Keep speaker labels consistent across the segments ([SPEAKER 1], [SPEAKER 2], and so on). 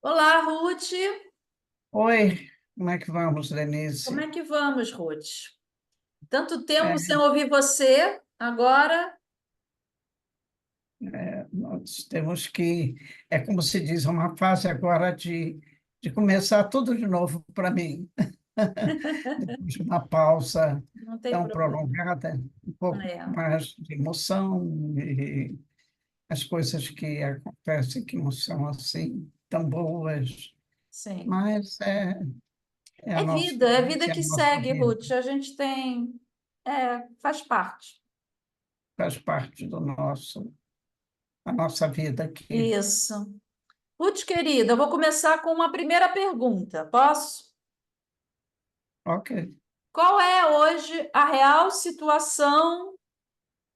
[SPEAKER 1] Olá, Ruth.
[SPEAKER 2] Oi, como é que vamos,
[SPEAKER 1] Como
[SPEAKER 2] Denise?
[SPEAKER 1] é que vamos, Ruth? Tanto tempo sem
[SPEAKER 2] É,
[SPEAKER 1] ouvir você, agora.
[SPEAKER 2] nós temos que, é como se diz, uma fase agora de começar tudo de novo para mim. Depois de uma pausa
[SPEAKER 1] Não tem
[SPEAKER 2] tão
[SPEAKER 1] problema.
[SPEAKER 2] prolongada, um pouco
[SPEAKER 1] É,
[SPEAKER 2] mais de emoção e as coisas que acontecem que não são assim tão boas,
[SPEAKER 1] sim.
[SPEAKER 2] mas é a nossa,
[SPEAKER 1] É vida
[SPEAKER 2] é a
[SPEAKER 1] que
[SPEAKER 2] nossa
[SPEAKER 1] segue,
[SPEAKER 2] vida,
[SPEAKER 1] Ruth. A gente tem. Faz parte.
[SPEAKER 2] faz parte a nossa vida aqui.
[SPEAKER 1] Isso. Ruth, querida, eu vou começar com uma primeira pergunta. Posso?
[SPEAKER 2] Ok.
[SPEAKER 1] Qual é hoje a real situação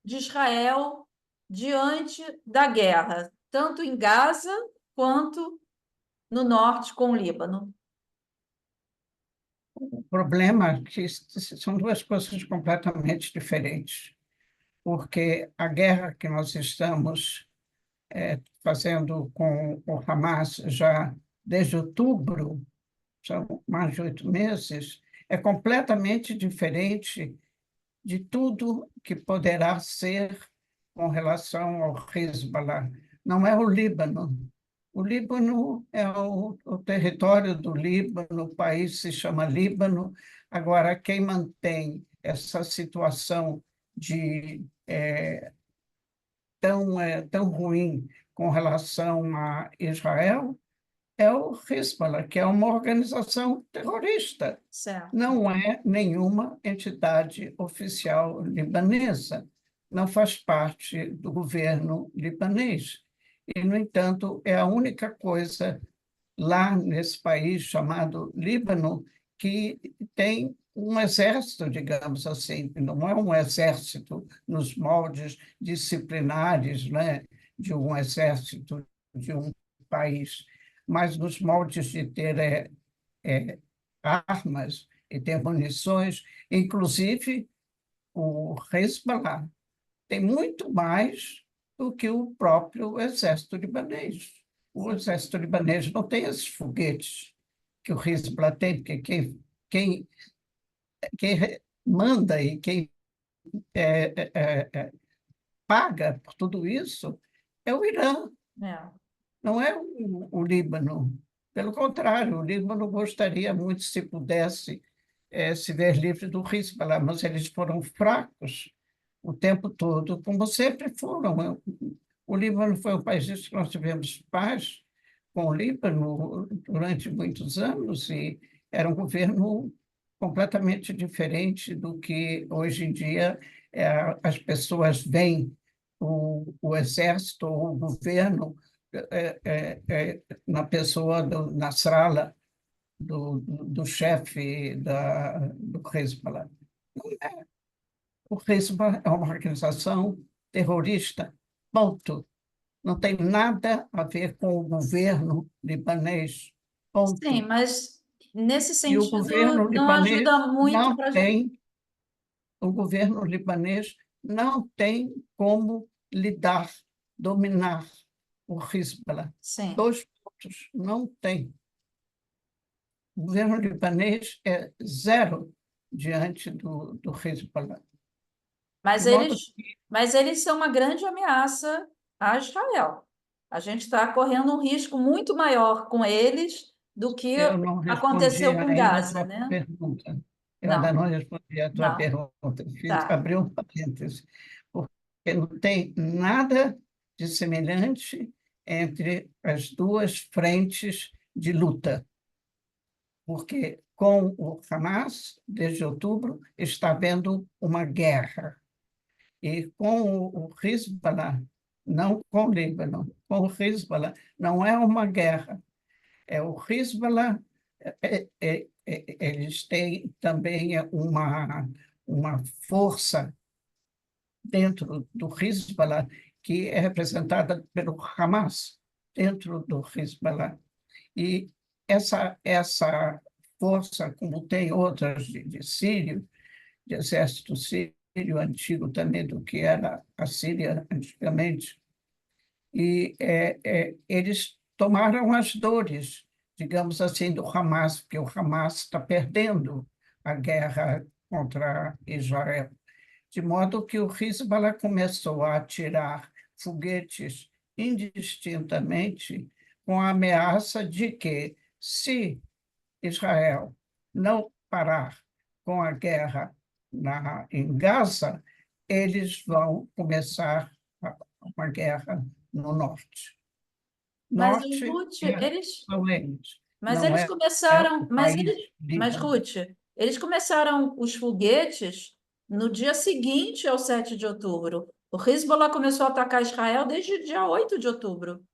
[SPEAKER 1] de Israel diante da guerra, tanto em Gaza quanto no norte com o Líbano?
[SPEAKER 2] O problema é que são duas coisas completamente diferentes, porque a guerra que nós estamos fazendo com o Hamas já desde outubro, são mais de 8 meses, é completamente diferente de tudo que poderá ser com relação ao Hezbollah. Não é o Líbano. O Líbano é o território do Líbano, o país se chama Líbano. Agora, quem mantém essa situação de tão ruim com relação a Israel é o Hezbollah, que é uma organização terrorista.
[SPEAKER 1] Certo.
[SPEAKER 2] Não é nenhuma entidade oficial libanesa, não faz parte do governo libanês. E, no entanto, é a única coisa lá nesse país chamado Líbano que tem um exército, digamos assim, não é um exército nos moldes disciplinares, né, de um exército de um país, mas nos moldes de ter é, armas e ter munições, inclusive o Hezbollah tem muito mais do que o próprio exército libanês. O
[SPEAKER 1] Sim.
[SPEAKER 2] exército libanês não tem esses foguetes que o Hezbollah tem, porque quem manda e quem paga por tudo isso é o Irã,
[SPEAKER 1] É.
[SPEAKER 2] não é o Líbano. Pelo contrário, o Líbano gostaria muito, se pudesse, se ver livre do Hezbollah, mas eles foram fracos o tempo todo, como sempre foram. O Líbano foi um país que nós tivemos paz com o Líbano durante muitos anos e era um governo completamente diferente do que hoje em dia as pessoas veem o exército ou o governo na pessoa do Nasrallah, do chefe do Hezbollah. O Hezbollah é uma organização terrorista, ponto. Não tem nada a ver com o governo libanês,
[SPEAKER 1] Sim,
[SPEAKER 2] ponto.
[SPEAKER 1] mas nesse
[SPEAKER 2] E o governo
[SPEAKER 1] sentido não
[SPEAKER 2] libanês
[SPEAKER 1] ajuda muito
[SPEAKER 2] não
[SPEAKER 1] para a gente.
[SPEAKER 2] tem, o governo libanês não tem como lidar, dominar o Hezbollah.
[SPEAKER 1] Sim,
[SPEAKER 2] Dois pontos, não tem. O governo libanês é zero diante do Hezbollah. De
[SPEAKER 1] mas
[SPEAKER 2] modo
[SPEAKER 1] eles, mas eles são uma grande ameaça a Israel. A gente está correndo um risco muito maior com eles do que
[SPEAKER 2] Eu não respondi
[SPEAKER 1] aconteceu com
[SPEAKER 2] ainda a
[SPEAKER 1] Gaza,
[SPEAKER 2] tua
[SPEAKER 1] né?
[SPEAKER 2] pergunta. Eu ainda
[SPEAKER 1] Não,
[SPEAKER 2] não respondi a tua
[SPEAKER 1] não,
[SPEAKER 2] pergunta.
[SPEAKER 1] tá.
[SPEAKER 2] Abri um parênteses, porque não tem nada de semelhante entre as duas frentes de luta, porque com o Hamas, desde outubro, está havendo uma guerra. E com o Hezbollah, não com o Líbano, com o Hezbollah, não é uma guerra. O Hezbollah, eles têm também uma força dentro do Hezbollah que é representada pelo Hamas, dentro do Hezbollah. E essa força, como tem outras de Sírio, de exército sírio antigo também, do que era a Síria antigamente, e eles tomaram as dores, digamos assim, do Hamas, porque o Hamas está perdendo a guerra contra Israel. De modo que o Hezbollah começou a atirar foguetes indistintamente, com a ameaça de que, se Israel não parar com a guerra em Gaza, eles vão começar uma guerra no norte.
[SPEAKER 1] Mas,
[SPEAKER 2] Norte
[SPEAKER 1] Ruth, eles,
[SPEAKER 2] são eles,
[SPEAKER 1] mas
[SPEAKER 2] não
[SPEAKER 1] eles
[SPEAKER 2] é
[SPEAKER 1] começaram,
[SPEAKER 2] o país Líbano.
[SPEAKER 1] Ruth, eles começaram os foguetes no dia seguinte ao 7 de outubro. O Hezbollah começou a atacar Israel desde o dia 8 de outubro.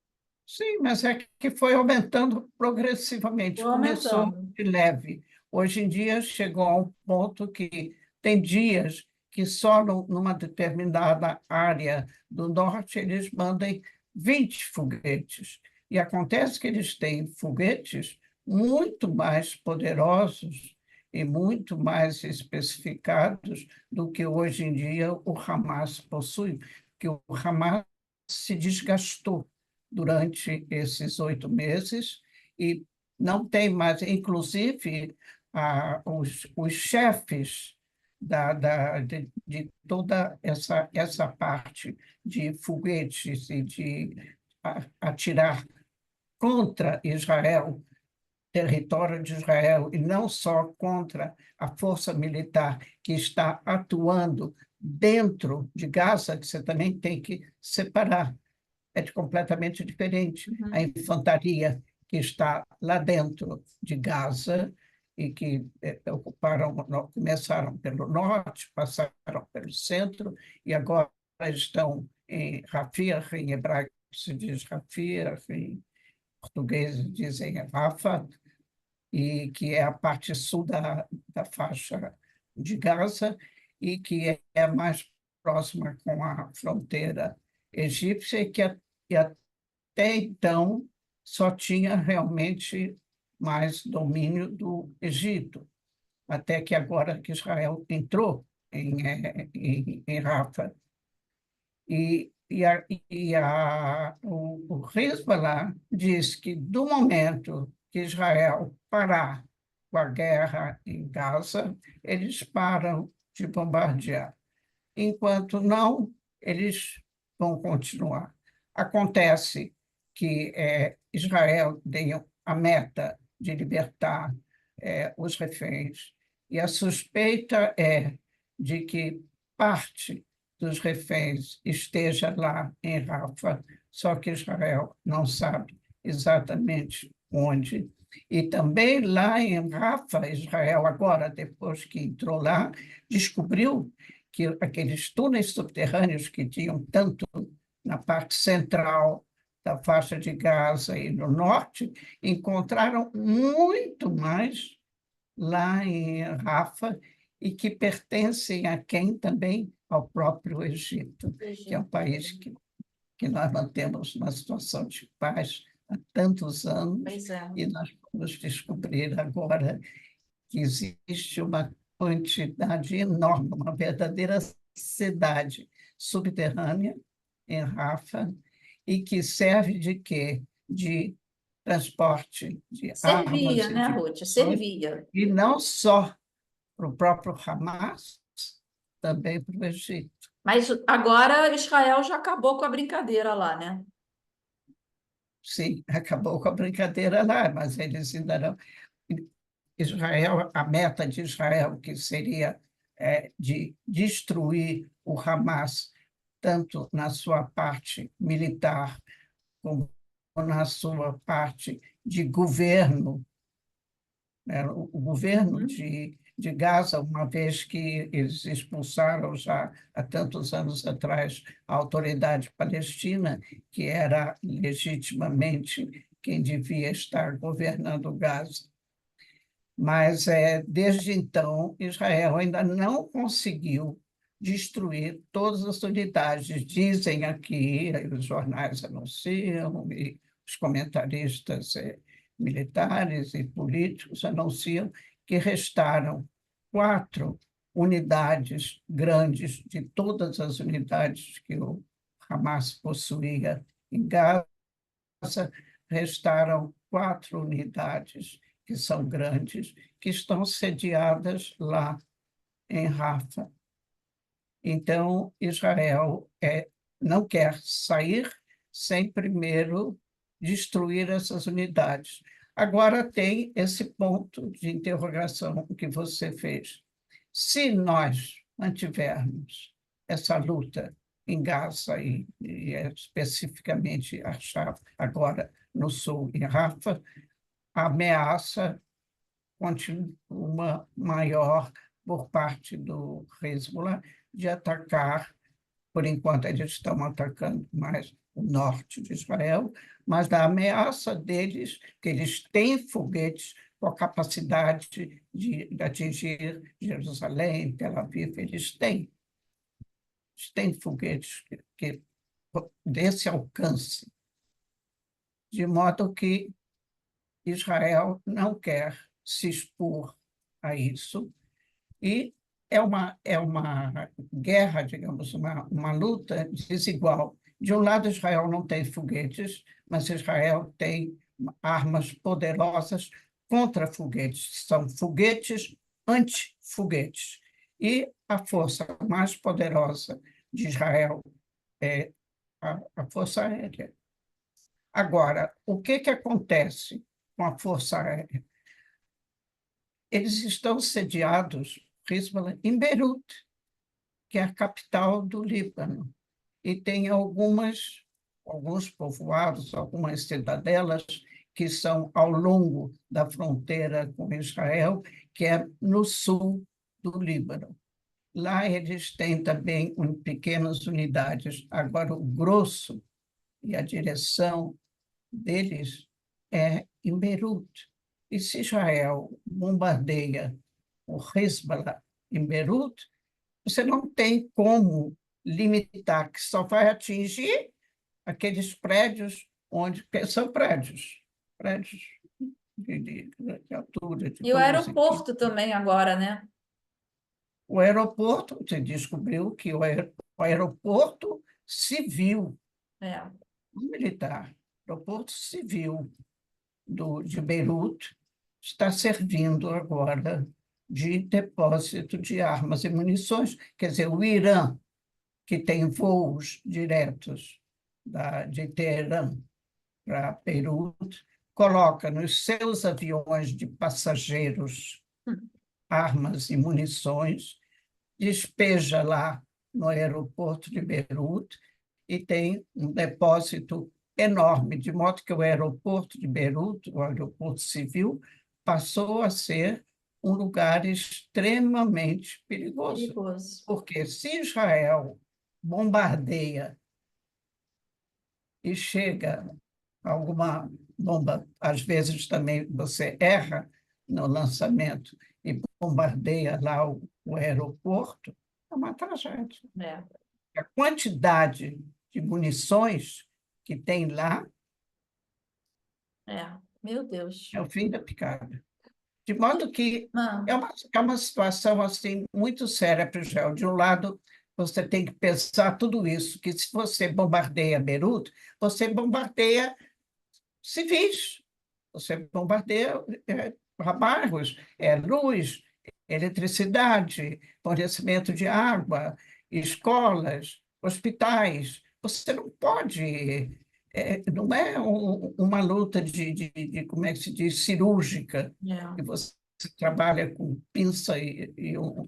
[SPEAKER 2] Sim, mas é que foi aumentando
[SPEAKER 1] Foi
[SPEAKER 2] progressivamente. Começou
[SPEAKER 1] aumentando.
[SPEAKER 2] de leve. Hoje em dia chegou a um ponto que tem dias que só numa determinada área do norte eles mandem 20 foguetes. E acontece que eles têm foguetes muito mais poderosos e muito mais especificados do que hoje em dia o Hamas possui, que o Hamas se desgastou durante esses 8 meses e não tem mais, inclusive, os chefes de toda essa parte de foguetes e de atirar contra Israel, território de Israel, e não só contra a força militar que está atuando dentro de Gaza, que você também tem que separar, completamente diferente. A
[SPEAKER 1] Uhum.
[SPEAKER 2] infantaria que está lá dentro de Gaza e que começaram pelo norte, passaram pelo centro e agora estão em Rafah, em hebraico se diz Rafah, em português dizem Rafah, e que é a parte sul da faixa de Gaza e que é mais próxima com a fronteira egípcia e até então só tinha realmente mais domínio do Egito, até que agora que Israel entrou em Rafah. O Hezbollah diz que, do momento que Israel parar com a guerra em Gaza, eles param de bombardear. Enquanto não, eles vão continuar. Acontece que Israel tem a meta de libertar os reféns, e a suspeita é de que parte dos reféns esteja lá em Rafa, só que Israel não sabe exatamente onde. E também lá em Rafa, Israel, agora, depois que entrou lá, descobriu que aqueles túneis subterrâneos que tinham tanto na parte central da faixa de Gaza e no norte, encontraram muito mais lá em Rafa e que pertencem a quem também? Ao próprio Egito, que é um
[SPEAKER 1] Egito.
[SPEAKER 2] país que nós mantemos uma situação de paz há tantos anos,
[SPEAKER 1] Pois é.
[SPEAKER 2] e nós vamos descobrir agora que existe uma quantidade enorme, uma verdadeira cidade subterrânea em Rafa, e que serve de quê? De transporte de armas
[SPEAKER 1] Servia,
[SPEAKER 2] e
[SPEAKER 1] né,
[SPEAKER 2] de
[SPEAKER 1] Ruth?
[SPEAKER 2] pessoas,
[SPEAKER 1] Servia.
[SPEAKER 2] e não só para o próprio Hamas, também para o Egito.
[SPEAKER 1] Mas agora Israel já acabou com a brincadeira lá, né?
[SPEAKER 2] Sim, acabou com a brincadeira lá, mas eles ainda não. Israel, a meta de Israel, que seria de destruir o Hamas, tanto na sua parte militar como na sua parte de governo, né? O governo
[SPEAKER 1] Uhum.
[SPEAKER 2] de Gaza, uma vez que eles expulsaram já há tantos anos atrás a autoridade palestina, que era legitimamente quem devia estar governando Gaza. Mas, desde então, Israel ainda não conseguiu destruir todas as unidades. Dizem aqui, os jornais anunciam, e os comentaristas militares e políticos anunciam que restaram 4 unidades grandes de todas as unidades que o Hamas possuía em Gaza, restaram 4 unidades, que são grandes, que estão sediadas lá em Rafa. Então, Israel não quer sair sem primeiro destruir essas unidades. Agora tem esse ponto de interrogação que você fez. Se nós mantivermos essa luta em Gaza e especificamente agora no sul, em Rafa, a ameaça continua maior por parte do Hezbollah de atacar. Por enquanto, eles estão atacando mais o norte de Israel, mas da ameaça deles, que eles têm foguetes com a capacidade de atingir Jerusalém, Tel Aviv, eles têm foguetes desse alcance, de modo que Israel não quer se expor a isso, e é uma guerra, digamos, uma luta desigual. De um lado, Israel não tem foguetes, mas Israel tem armas poderosas contra foguetes. São foguetes anti-foguetes. E a força mais poderosa de Israel é a Força Aérea. Agora, o que acontece com a Força Aérea? Eles estão sediados, Hezbollah, em Beirute, que é a capital do Líbano, e tem alguns povoados, algumas cidadelas que são ao longo da fronteira com Israel, que é no sul do Líbano. Lá eles têm também pequenas unidades. Agora, o grosso e a direção deles é em Beirute. E se Israel bombardeia o Hezbollah em Beirute, você não tem como limitar, que só vai atingir aqueles prédios onde são prédios de altura, de
[SPEAKER 1] E o
[SPEAKER 2] 12, 15.
[SPEAKER 1] aeroporto também agora, né?
[SPEAKER 2] O aeroporto, você descobriu que o aeroporto civil,
[SPEAKER 1] É.
[SPEAKER 2] não militar, aeroporto civil de Beirute está servindo agora de depósito de armas e munições. Quer dizer, o Irã, que tem voos diretos de Teherã para Beirute, coloca nos seus aviões de passageiros armas e munições, despeja lá no aeroporto de Beirute e tem um depósito enorme, de modo que o aeroporto de Beirute, o aeroporto civil, passou a ser um lugar extremamente perigoso.
[SPEAKER 1] Perigoso.
[SPEAKER 2] Porque se Israel bombardeia e chega alguma bomba, às vezes também você erra no lançamento e bombardeia lá o aeroporto, é uma tragédia.
[SPEAKER 1] É.
[SPEAKER 2] A quantidade de munições que tem lá
[SPEAKER 1] É. Meu Deus.
[SPEAKER 2] é o fim da picada. De modo que
[SPEAKER 1] Ah,
[SPEAKER 2] é uma situação assim, muito séria para Israel. De um lado, você tem que pensar tudo isso, que se você bombardeia Beirute, você bombardeia civis, você bombardeia bairros, luz, eletricidade, fornecimento de água, escolas, hospitais. Você não pode. Não é uma luta como é que se diz, cirúrgica,
[SPEAKER 1] é.
[SPEAKER 2] que você trabalha com pinça e uma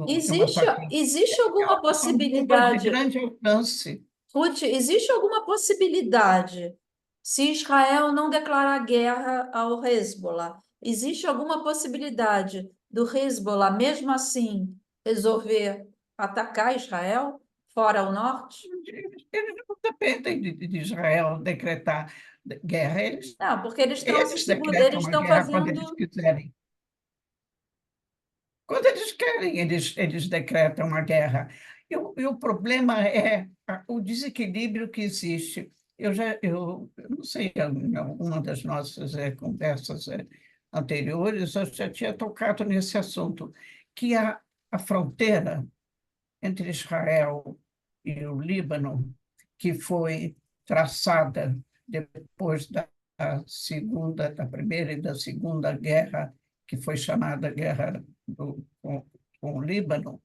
[SPEAKER 1] Existe,
[SPEAKER 2] faquinha.
[SPEAKER 1] existe
[SPEAKER 2] É
[SPEAKER 1] alguma
[SPEAKER 2] uma bomba de
[SPEAKER 1] possibilidade,
[SPEAKER 2] grande alcance.
[SPEAKER 1] Ruth, existe alguma possibilidade, se Israel não declarar guerra ao Hezbollah, existe alguma possibilidade do Hezbollah, mesmo assim, resolver atacar Israel, fora o norte?
[SPEAKER 2] Eles não dependem de Israel decretar guerra,
[SPEAKER 1] Não, porque eles estão se
[SPEAKER 2] eles
[SPEAKER 1] segurando,
[SPEAKER 2] decretam
[SPEAKER 1] eles
[SPEAKER 2] a
[SPEAKER 1] estão
[SPEAKER 2] guerra quando eles
[SPEAKER 1] fazendo.
[SPEAKER 2] quiserem. Quando eles querem, eles decretam a guerra. E o problema é o desequilíbrio que existe. Eu não sei, em alguma das nossas conversas anteriores, eu já tinha tocado nesse assunto, que a fronteira entre Israel e o Líbano, que foi traçada depois da Primeira e da Segunda Guerra, que foi chamada Guerra com o Líbano,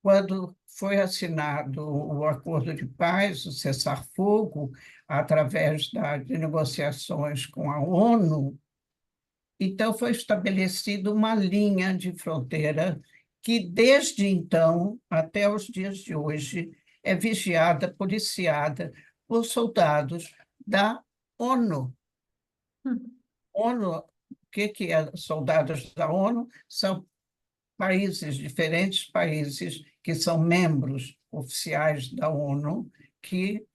[SPEAKER 2] quando foi assinado o acordo de paz, o cessar-fogo, através de negociações com a ONU, então foi estabelecida uma linha de fronteira que, desde então até os dias de hoje, é vigiada, policiada por soldados da ONU. ONU, o que é soldados da ONU? São países, diferentes países que são membros oficiais da ONU, que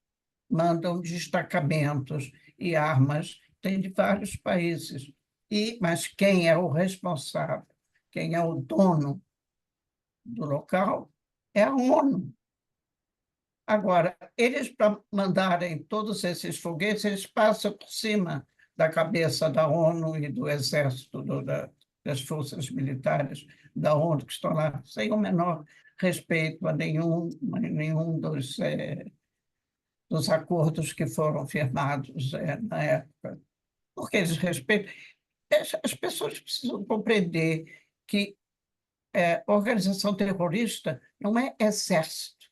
[SPEAKER 2] mandam destacamentos e armas, tem de vários países. Mas quem é o responsável, quem é o dono do local, é a ONU. Agora, eles, para mandarem todos esses foguetes, eles passam por cima da cabeça da ONU e do exército, das forças militares da ONU, que estão lá, sem o menor respeito a nenhum dos acordos que foram firmados na época. Porque eles respeitam. As pessoas precisam compreender que organização terrorista não é exército.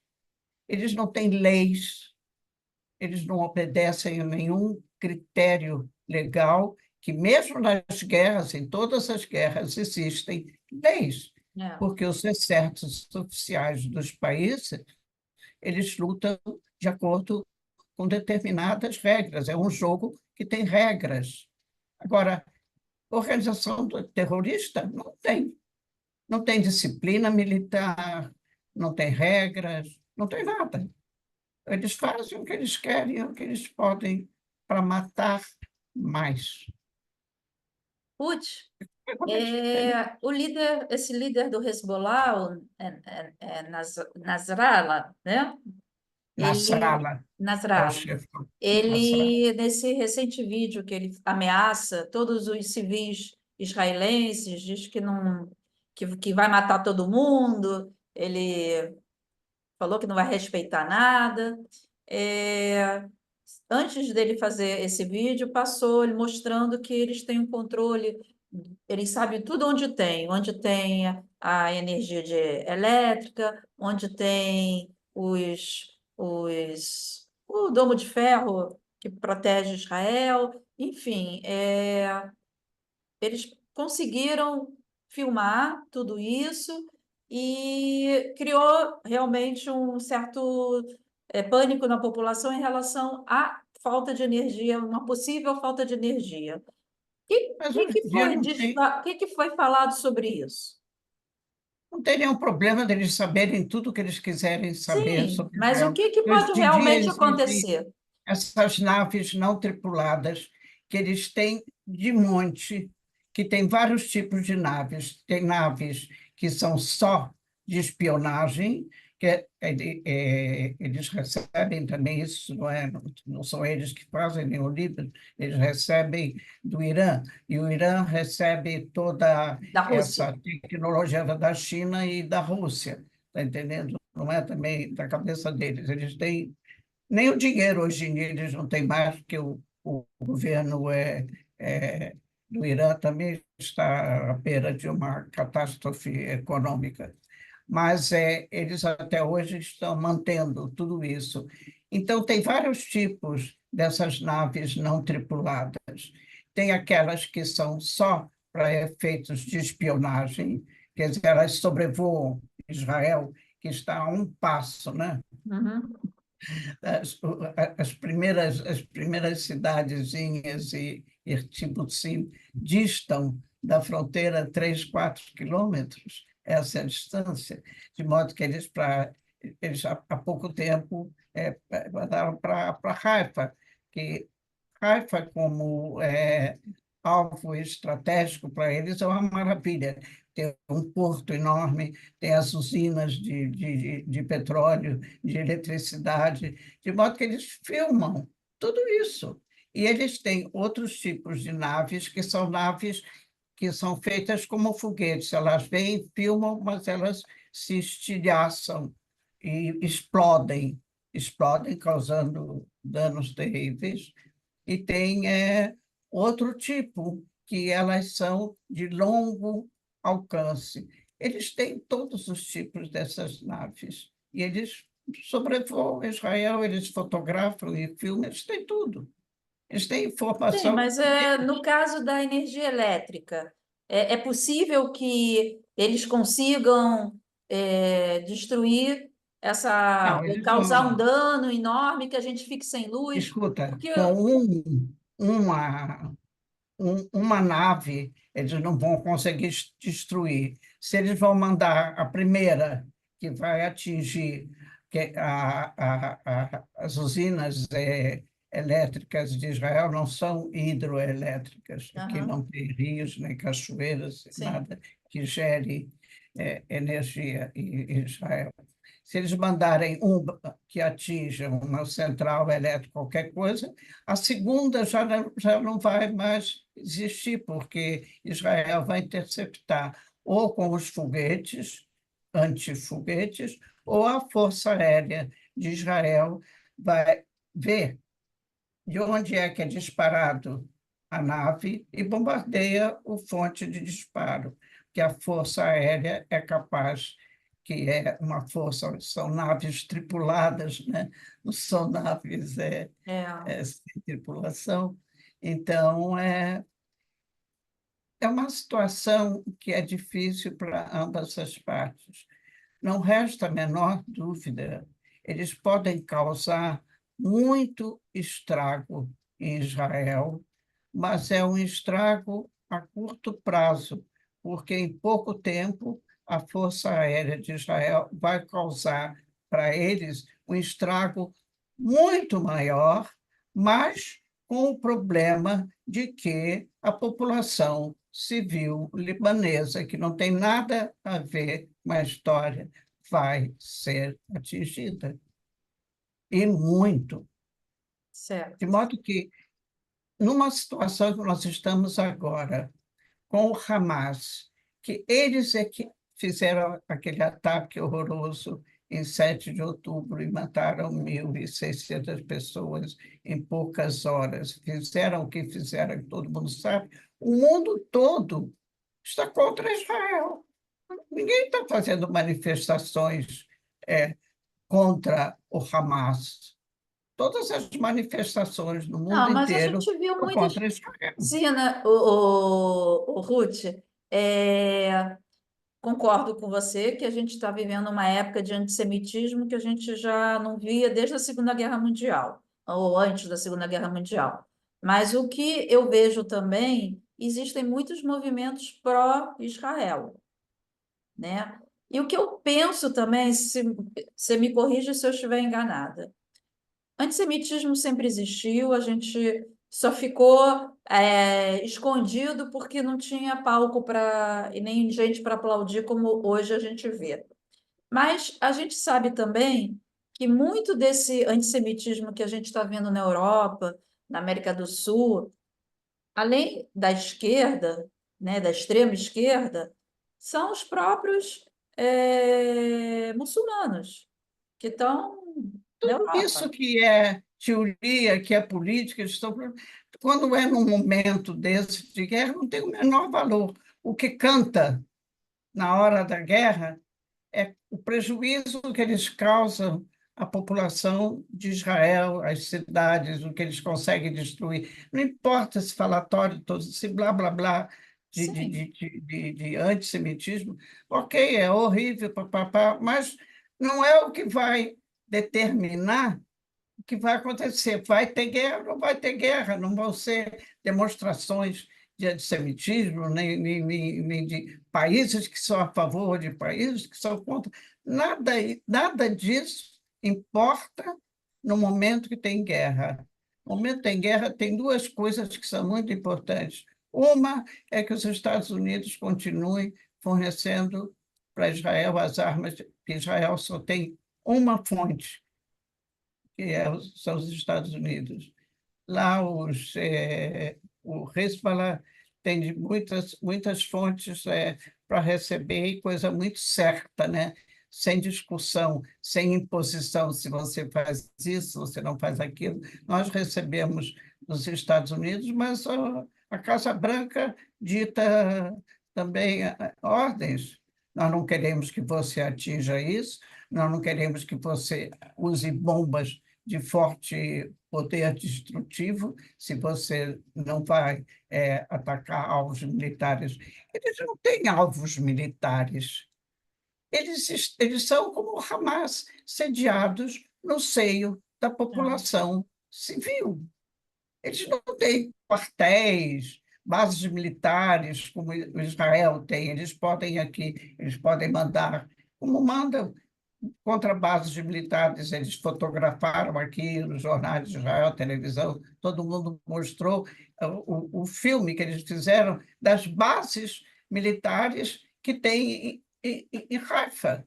[SPEAKER 2] Eles não têm leis, eles não obedecem a nenhum critério legal, que mesmo nas guerras, em todas as guerras, existem leis,
[SPEAKER 1] É.
[SPEAKER 2] porque os exércitos oficiais dos países, eles lutam de acordo com determinadas regras. É um jogo que tem regras. Agora, organização terrorista não tem. Não tem disciplina militar, não tem regras, não tem nada. Eles fazem o que eles querem, o que eles podem para matar mais.
[SPEAKER 1] Putz,
[SPEAKER 2] Entendeu?
[SPEAKER 1] esse líder do Hezbollah, Nasrallah, né? Ele,
[SPEAKER 2] Nasrallah é o
[SPEAKER 1] Nasrallah,
[SPEAKER 2] chefão. Nasrallah.
[SPEAKER 1] ele, nesse recente vídeo que ele ameaça todos os civis israelenses, diz que não, que vai matar todo mundo, ele falou que não vai respeitar nada. É, Antes dele fazer esse vídeo, passou ele mostrando que eles têm um controle, eles sabem tudo onde tem a energia elétrica, onde tem o domo de ferro que protege Israel, enfim, eles conseguiram filmar tudo isso e criou realmente um certo pânico na população em relação à falta de energia, uma possível falta de energia. O
[SPEAKER 2] Mas hoje em dia
[SPEAKER 1] que foi falado sobre isso?
[SPEAKER 2] não tem nenhum problema deles saberem tudo o que eles quiserem saber
[SPEAKER 1] Sim,
[SPEAKER 2] sobre
[SPEAKER 1] mas o
[SPEAKER 2] Israel.
[SPEAKER 1] que
[SPEAKER 2] Hoje
[SPEAKER 1] pode
[SPEAKER 2] em dia
[SPEAKER 1] realmente
[SPEAKER 2] existem
[SPEAKER 1] acontecer?
[SPEAKER 2] essas naves não tripuladas, que eles têm de monte, que tem vários tipos de naves. Tem naves que são só de espionagem, que eles recebem também isso, não são eles que fazem, nem o Líbano, eles recebem do Irã, e o Irã recebe toda
[SPEAKER 1] Da Rússia.
[SPEAKER 2] essa tecnologia da China e da Rússia, está entendendo? Não é também da cabeça deles, eles têm nem o dinheiro hoje em dia eles não têm mais, porque o governo do Irã também está à beira de uma catástrofe econômica. Mas eles até hoje estão mantendo tudo isso. Então, tem vários tipos dessas naves não tripuladas. Tem aquelas que são só para efeitos de espionagem, quer dizer, elas sobrevoam Israel, que está a um passo, né?
[SPEAKER 1] Uhum.
[SPEAKER 2] as, as primeiras cidadezinhas e tipo assim, distam da fronteira 3, 4 quilômetros, essa é a distância, de modo que eles há pouco tempo mandaram para Haifa, que Haifa, como alvo estratégico para eles, é uma maravilha. Tem um porto enorme, tem as usinas de petróleo, de eletricidade, de modo que eles filmam tudo isso. E eles têm outros tipos de naves, que são naves que são feitas como foguetes. Elas vêm, filmam, mas elas se estilhaçam e explodem. explodem, causando danos terríveis, e tem outro tipo, que elas são de longo alcance. Eles têm todos os tipos dessas naves, e eles sobrevoam Israel, eles fotografam e filmam, eles têm tudo. Eles têm
[SPEAKER 1] Sim,
[SPEAKER 2] informação.
[SPEAKER 1] mas no caso da energia elétrica, é possível que eles consigam destruir
[SPEAKER 2] Não,
[SPEAKER 1] ou
[SPEAKER 2] eles
[SPEAKER 1] causar um
[SPEAKER 2] vão.
[SPEAKER 1] dano enorme que a gente fique sem luz?
[SPEAKER 2] Escuta,
[SPEAKER 1] Porque
[SPEAKER 2] com uma, uma nave, eles não vão conseguir destruir. Se eles vão mandar a primeira, que vai atingir as usinas elétricas de Israel, não são hidroelétricas. Aqui
[SPEAKER 1] Aham,
[SPEAKER 2] não tem rios, nem cachoeiras,
[SPEAKER 1] sim.
[SPEAKER 2] nada que gere energia em Israel. Se eles mandarem um que atinja uma central elétrica, qualquer coisa, a segunda já não vai mais existir, porque Israel vai interceptar ou com os foguetes, antifoguetes, ou a Força Aérea de Israel vai ver de onde é que é disparado a nave e bombardeia o fonte de disparo, que a Força Aérea é capaz, que é uma força, são naves tripuladas, né? Não são naves
[SPEAKER 1] É,
[SPEAKER 2] sem tripulação. Então, é uma situação que é difícil para ambas as partes. Não resta a menor dúvida, eles podem causar muito estrago em Israel, mas é um estrago a curto prazo, porque em pouco tempo a Força Aérea de Israel vai causar para eles um estrago muito maior, mas com o problema de que a população civil libanesa, que não tem nada a ver com a história, vai ser atingida, e muito. De
[SPEAKER 1] certo.
[SPEAKER 2] modo que, numa situação que nós estamos agora, com o Hamas, que eles é que fizeram aquele ataque horroroso em 7 de outubro e mataram 1.600 pessoas em poucas horas. Fizeram o que fizeram, que todo mundo sabe. O mundo todo está contra Israel. Ninguém está fazendo manifestações contra o Hamas. Todas as manifestações no mundo
[SPEAKER 1] Não, mas a
[SPEAKER 2] inteiro
[SPEAKER 1] gente viu
[SPEAKER 2] são
[SPEAKER 1] muitas.
[SPEAKER 2] contra Israel.
[SPEAKER 1] Sim, né, o Ruth, concordo com você que a gente está vivendo uma época de antissemitismo que a gente já não via desde a Segunda Guerra Mundial, ou antes da Segunda Guerra Mundial. Mas o que eu vejo também, existem muitos movimentos pró-Israel, né? E o que eu penso também, se você me corrija se eu estiver enganada, antissemitismo sempre existiu, a gente só ficou escondido porque não tinha palco para e nem gente para aplaudir como hoje a gente vê. Mas a gente sabe também que muito desse antissemitismo que a gente está vendo na Europa, na América do Sul, além da esquerda, né, da extrema esquerda, são os próprios muçulmanos que estão na
[SPEAKER 2] Isso
[SPEAKER 1] Europa.
[SPEAKER 2] que é teoria, que é política, quando é num momento desse de guerra, não tem o menor valor. O que canta na hora da guerra é o prejuízo que eles causam à população de Israel, às cidades, o que eles conseguem destruir. Não importa esse falatório todo, esse blá, blá, blá
[SPEAKER 1] Sim.
[SPEAKER 2] de antissemitismo, ok, é horrível, papapá, mas não é o que vai determinar o que vai acontecer. Vai ter guerra ou não vai ter guerra? Não vão ser demonstrações de antissemitismo, nem de países que são a favor, de países que são contra. Nada, nada disso importa no momento que tem guerra. No momento que tem guerra, tem duas coisas que são muito importantes. Uma é que os Estados Unidos continuem fornecendo para Israel as armas, que Israel só tem uma fonte, são os Estados Unidos. Lá o Hezbollah tem muitas fontes para receber, e coisa muito certa, né? sem discussão, sem imposição, se você faz isso, você não faz aquilo. Nós recebemos dos Estados Unidos, mas a Casa Branca dita também ordens. Nós não queremos que você atinja isso, nós não queremos que você use bombas de forte poder destrutivo, se você não vai atacar alvos militares. Eles não têm alvos militares. Eles são como o Hamas, sediados no seio da
[SPEAKER 1] É.
[SPEAKER 2] população civil. Eles não têm quartéis, bases militares como o Israel tem. Eles podem mandar, como mandam contra bases militares. Eles fotografaram aqui nos jornais de Israel, televisão, todo mundo mostrou o filme que eles fizeram das bases militares que tem em Haifa.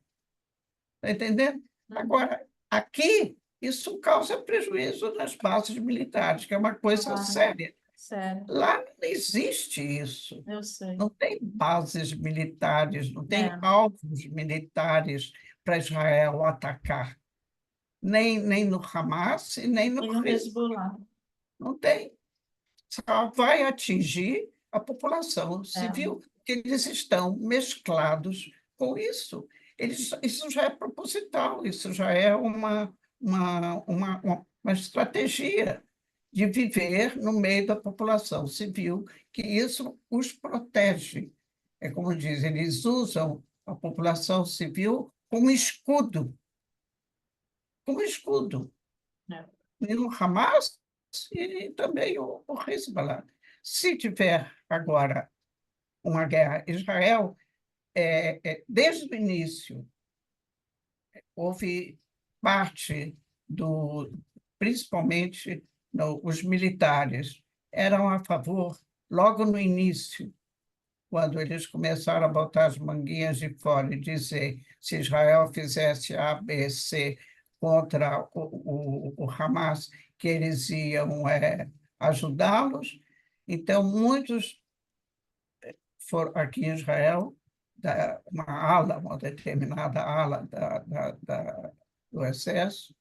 [SPEAKER 2] Está entendendo?
[SPEAKER 1] Uhum.
[SPEAKER 2] Agora, aqui, isso causa prejuízo nas bases militares, que é uma coisa
[SPEAKER 1] Claro,
[SPEAKER 2] séria.
[SPEAKER 1] sério,
[SPEAKER 2] Lá não existe isso.
[SPEAKER 1] eu sei.
[SPEAKER 2] Não tem bases militares, não tem
[SPEAKER 1] É.
[SPEAKER 2] alvos militares para Israel atacar, nem no Hamas e nem no
[SPEAKER 1] E no
[SPEAKER 2] Hezbollah.
[SPEAKER 1] Hezbollah.
[SPEAKER 2] Não tem. Só vai atingir a população
[SPEAKER 1] É.
[SPEAKER 2] civil, que eles estão mesclados com isso. Isso já é proposital, isso já é uma estratégia de viver no meio da população civil, que isso os protege. É como diz, eles usam a população civil como escudo,
[SPEAKER 1] É.
[SPEAKER 2] e no Hamas e também o Hezbollah. Se tiver agora uma guerra, Israel, desde o início, houve parte principalmente os militares, eram a favor, logo no início, quando eles começaram a botar as manguinhas de fora e dizer se Israel fizesse A, B, C contra o Hamas, que eles iam ajudá-los. Então, muitos foram aqui em Israel, uma determinada ala do exército,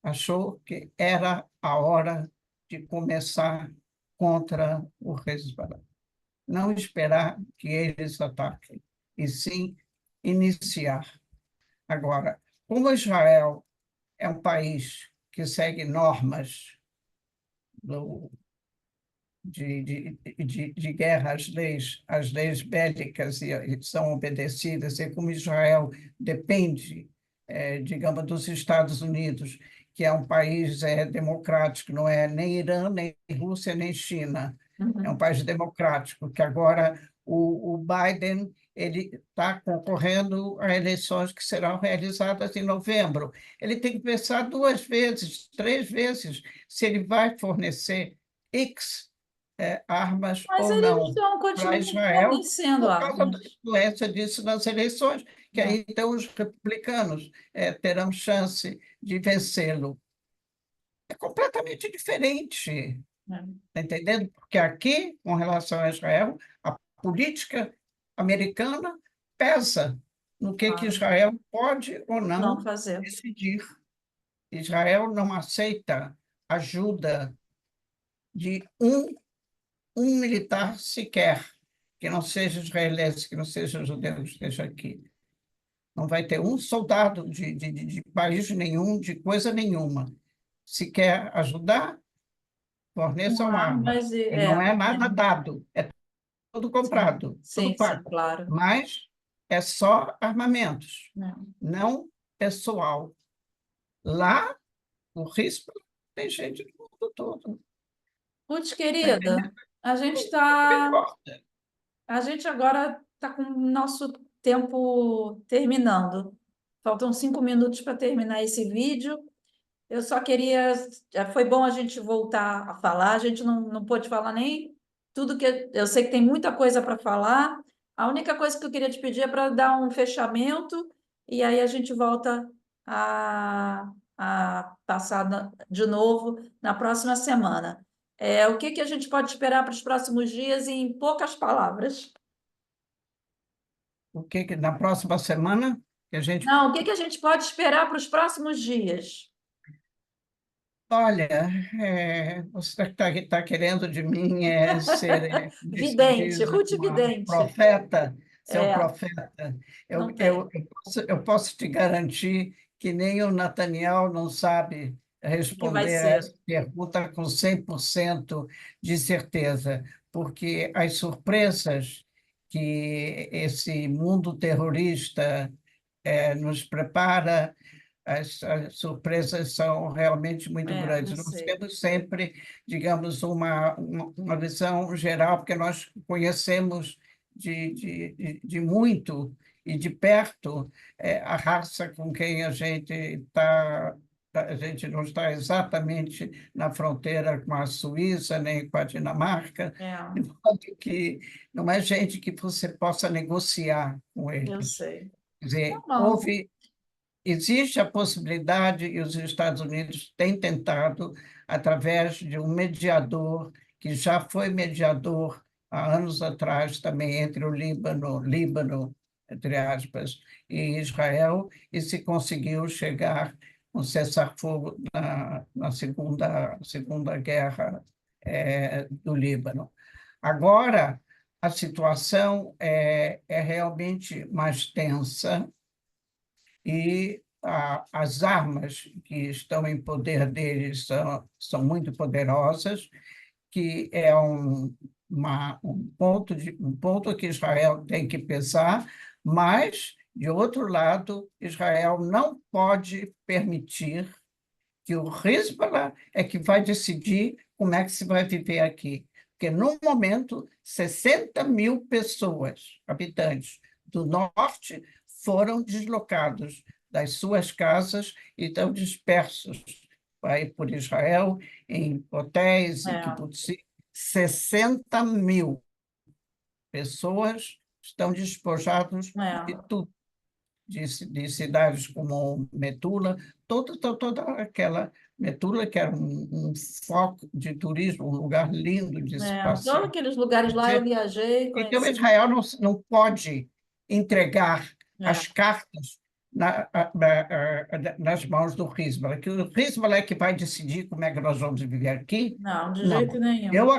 [SPEAKER 2] achou que era a hora de começar contra o Hezbollah. Não esperar que eles ataquem, e sim iniciar. Agora, como Israel é um país que segue normas do, de guerra, as leis bélicas e são obedecidas, e como Israel depende, digamos, dos Estados Unidos, que é um país democrático, não é nem Irã, nem Rússia, nem China, é um
[SPEAKER 1] Uhum.
[SPEAKER 2] país democrático, que agora o Biden ele está concorrendo a eleições que serão realizadas em novembro. Ele tem que pensar duas vezes, três vezes, se ele vai fornecer X armas
[SPEAKER 1] Mas
[SPEAKER 2] ou
[SPEAKER 1] eles
[SPEAKER 2] não
[SPEAKER 1] estão,
[SPEAKER 2] para
[SPEAKER 1] continuam
[SPEAKER 2] Israel,
[SPEAKER 1] fornecendo
[SPEAKER 2] por causa da
[SPEAKER 1] armas.
[SPEAKER 2] influência disso nas eleições, que
[SPEAKER 1] É.
[SPEAKER 2] aí então os republicanos terão chance de vencê-lo. É completamente diferente,
[SPEAKER 1] É.
[SPEAKER 2] está entendendo? Porque aqui, com relação a Israel, a política americana pesa no que
[SPEAKER 1] Claro.
[SPEAKER 2] Israel pode ou
[SPEAKER 1] Não
[SPEAKER 2] não
[SPEAKER 1] fazer.
[SPEAKER 2] decidir. Israel não aceita ajuda de um militar sequer, que não seja israelense, que não seja judeu, que esteja aqui. Não vai ter um soldado de país nenhum, de coisa nenhuma. Se quer ajudar,
[SPEAKER 1] Com
[SPEAKER 2] forneçam armas.
[SPEAKER 1] armas e.
[SPEAKER 2] E não
[SPEAKER 1] É.
[SPEAKER 2] é nada dado, é tudo
[SPEAKER 1] Sim,
[SPEAKER 2] comprado, tudo
[SPEAKER 1] sim, sim,
[SPEAKER 2] pago.
[SPEAKER 1] claro.
[SPEAKER 2] Mas é só armamentos,
[SPEAKER 1] Não.
[SPEAKER 2] não pessoal. Lá, o risco tem gente do mundo todo.
[SPEAKER 1] Putz,
[SPEAKER 2] Tá
[SPEAKER 1] querida,
[SPEAKER 2] entendendo?
[SPEAKER 1] a gente
[SPEAKER 2] Não
[SPEAKER 1] está.
[SPEAKER 2] importa.
[SPEAKER 1] A gente agora está com o nosso tempo terminando. Faltam 5 minutos para terminar esse vídeo. Eu só queria. Foi bom a gente voltar a falar. A gente não pôde falar nem tudo que. Eu sei que tem muita coisa para falar. A única coisa que eu queria te pedir é para dar um fechamento e aí a gente volta a passar de novo na próxima semana. O que que a gente pode esperar para os próximos dias em poucas palavras?
[SPEAKER 2] O que na próxima semana? que a gente.
[SPEAKER 1] Não, o que que a gente pode esperar para os próximos dias?
[SPEAKER 2] Olha, você está querendo de mim ser, como é que se
[SPEAKER 1] Vidente,
[SPEAKER 2] diz,
[SPEAKER 1] Ruth
[SPEAKER 2] uma
[SPEAKER 1] Vidente.
[SPEAKER 2] profeta, ser um
[SPEAKER 1] É,
[SPEAKER 2] profeta.
[SPEAKER 1] não tem.
[SPEAKER 2] Eu posso te garantir que nem o Nathaniel não sabe
[SPEAKER 1] O que vai
[SPEAKER 2] responder a
[SPEAKER 1] ser?
[SPEAKER 2] essa pergunta com 100% de certeza, porque as surpresas que esse mundo terrorista nos prepara, as surpresas são realmente muito
[SPEAKER 1] É, eu
[SPEAKER 2] grandes. Nós
[SPEAKER 1] sei.
[SPEAKER 2] temos sempre, digamos, uma visão geral, porque nós conhecemos de muito e de perto a raça com quem a gente está. A gente não está exatamente na fronteira com a Suíça, nem com a Dinamarca,
[SPEAKER 1] É,
[SPEAKER 2] de modo que não é gente que você possa negociar com
[SPEAKER 1] eu
[SPEAKER 2] eles.
[SPEAKER 1] sei.
[SPEAKER 2] Quer
[SPEAKER 1] Tá
[SPEAKER 2] dizer,
[SPEAKER 1] bom.
[SPEAKER 2] existe a possibilidade, e os Estados Unidos têm tentado, através de um mediador, que já foi mediador há anos atrás também entre o Líbano, entre aspas, e Israel, e se conseguiu chegar um cessar-fogo na segunda guerra do Líbano. Agora, a situação é realmente mais tensa, e as armas que estão em poder deles são muito poderosas, que é um ponto que Israel tem que pensar, mas, de outro lado, Israel não pode permitir que o Hezbollah é que vai decidir como é que se vai viver aqui. Porque, no momento, 60 mil pessoas, habitantes do norte, foram deslocados das suas casas e estão dispersos aí por Israel, em hotéis, em
[SPEAKER 1] É,
[SPEAKER 2] kibbutzim. 60 mil pessoas estão despojadas de
[SPEAKER 1] é,
[SPEAKER 2] tudo, de cidades como Metula, toda aquela Metula, que era um foco de turismo, um lugar lindo de se
[SPEAKER 1] Todos
[SPEAKER 2] passear.
[SPEAKER 1] aqueles lugares
[SPEAKER 2] Quer
[SPEAKER 1] lá eu
[SPEAKER 2] dizer,
[SPEAKER 1] viajei,
[SPEAKER 2] então,
[SPEAKER 1] conheci.
[SPEAKER 2] Israel não pode entregar
[SPEAKER 1] É,
[SPEAKER 2] as cartas nas mãos do Hezbollah, que o Hezbollah é que vai decidir como é que nós vamos viver aqui.
[SPEAKER 1] não, de jeito
[SPEAKER 2] Não.
[SPEAKER 1] nenhum.
[SPEAKER 2] Eu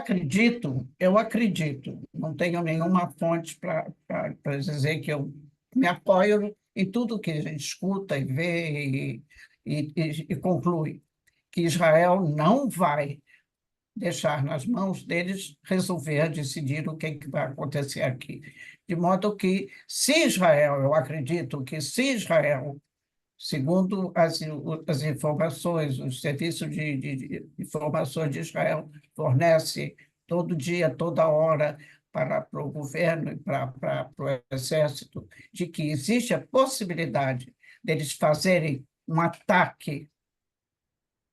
[SPEAKER 2] acredito, não tenho nenhuma fonte para dizer que eu me apoio em tudo que a gente escuta e vê e conclui que Israel não vai deixar nas mãos deles resolver, decidir o que, que vai acontecer aqui. De modo que, se Israel, eu acredito que se Israel, segundo as informações, os serviços de informações de Israel fornece todo dia, toda hora, para o governo e para o exército, de que existe a possibilidade deles fazerem um ataque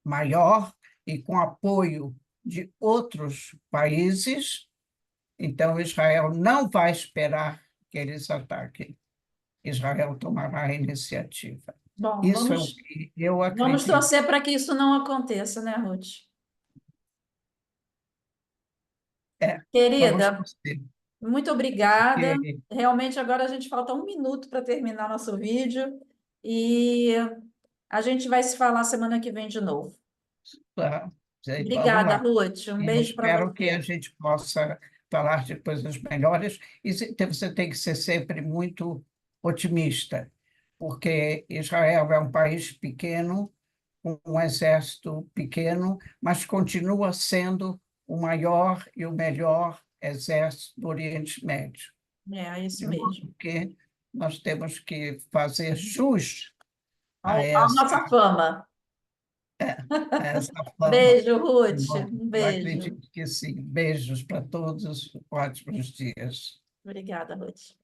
[SPEAKER 2] maior e com apoio de outros países, então Israel não vai esperar que eles ataquem. Israel tomará a iniciativa.
[SPEAKER 1] Bom,
[SPEAKER 2] Isso é o que eu
[SPEAKER 1] vamos
[SPEAKER 2] acredito.
[SPEAKER 1] torcer para que isso não aconteça, né, Ruth?
[SPEAKER 2] É, vamos
[SPEAKER 1] Querida,
[SPEAKER 2] torcer.
[SPEAKER 1] muito obrigada.
[SPEAKER 2] Porque,
[SPEAKER 1] Realmente, agora a gente falta um minuto para terminar nosso vídeo e a gente vai se falar semana que vem de novo.
[SPEAKER 2] ah, vamos
[SPEAKER 1] Obrigada,
[SPEAKER 2] lá.
[SPEAKER 1] Ruth. Um
[SPEAKER 2] Eu
[SPEAKER 1] beijo para
[SPEAKER 2] espero que a
[SPEAKER 1] você.
[SPEAKER 2] gente possa falar de coisas melhores. E você tem que ser sempre muito otimista, porque Israel é um país pequeno, com um exército pequeno, mas continua sendo o maior e o melhor exército do Oriente Médio.
[SPEAKER 1] É isso
[SPEAKER 2] De
[SPEAKER 1] mesmo.
[SPEAKER 2] modo que nós temos que fazer jus a
[SPEAKER 1] A nossa fama.
[SPEAKER 2] a essa fama.
[SPEAKER 1] Beijo, Ruth.
[SPEAKER 2] Bom,
[SPEAKER 1] Um
[SPEAKER 2] eu
[SPEAKER 1] beijo.
[SPEAKER 2] acredito que sim. Beijos para todos, ótimos dias.
[SPEAKER 1] Obrigada, Ruth.